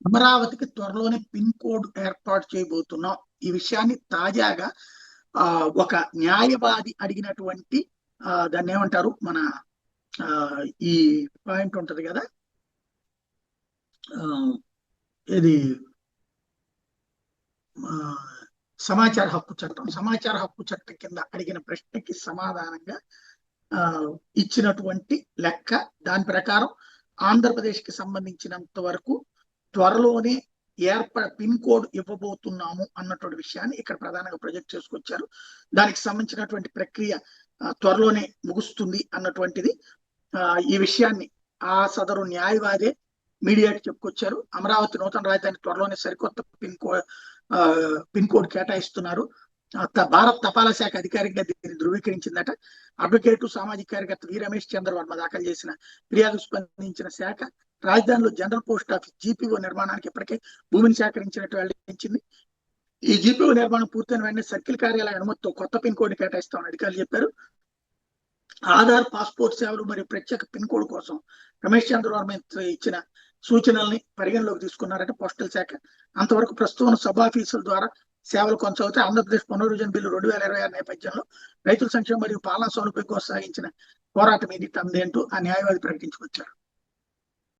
అమరావతికి త్వరలోనే pin code ఏర్పాటు చేయబోతున్నాం. ఈ విషయాన్ని తాజాగా ఒక న్యాయవాది అడిగినటువంటి దాన్ని ఏమంటారు మన ఈ పాయింట్ ఉంటది కదా, ఇది సమాచార హక్కు చట్టం కింద అడిగిన ప్రశ్నకి సమాధానంగా ఇచ్చినటువంటి లెక్క. దాని ప్రకారం ఆంధ్రప్రదేశ్ కి సంబంధించినంత వరకు త్వరలోనే పిన్ కోడ్ ఇవ్వబోతున్నాము అన్నటువంటి విషయాన్ని ఇక్కడ ప్రధానంగా ప్రొజెక్ట్ చేసుకొచ్చారు. దానికి సంబంధించినటువంటి ప్రక్రియ త్వరలోనే ముగుస్తుంది అన్నటువంటిది. ఈ విషయాన్ని ఆ సదరు న్యాయవాదే మీడియాకి చెప్పుకొచ్చారు. అమరావతి నూతన రాజధాని త్వరలోనే సరికొత్త పిన్ కోడ్ కేటాయిస్తున్నారు. భారత తపాలా శాఖ అధికారికంగా దీన్ని ధృవీకరించిందట. అడ్వకేటు సామాజిక కార్యకర్త వి రమేష్ చంద్ర వర్మ దాఖలు చేసిన ఫిర్యాదు స్పందించిన శాఖ రాజధానిలో జనరల్ పోస్ట్ ఆఫీస్ జీపీఓ నిర్మాణానికి ఇప్పటికే భూమిని సేకరించినట్టు వెల్లడించింది. ఈ జీపీఓ నిర్మాణం పూర్తయిన వెంటనే సర్కిల్ కార్యాలయ అనుమతితో కొత్త పిన్ కోడ్ కేటాయిస్తామని అధికారులు చెప్పారు. ఆధార్, పాస్పోర్ట్ సేవలు మరియు ప్రత్యేక పిన్ కోడ్ కోసం రమేష్ చంద్ర వర్మ ఇచ్చిన సూచనల్ని పరిగణలోకి తీసుకున్నారట పోస్టల్ శాఖ. అంతవరకు ప్రస్తుతం సబ్ ఆఫీసుల ద్వారా సేవలు కొనసాగుతాయి. ఆంధ్రప్రదేశ్ పునర్విభజన బిల్లు 2026 నేపథ్యంలో రైతుల సంక్షేమం మరియు పాలనా సౌలభ్యం కోసం సాగించిన పోరాటం ఇది తమదేంటూ ఆ న్యాయవాది ప్రకటించుకొచ్చారు.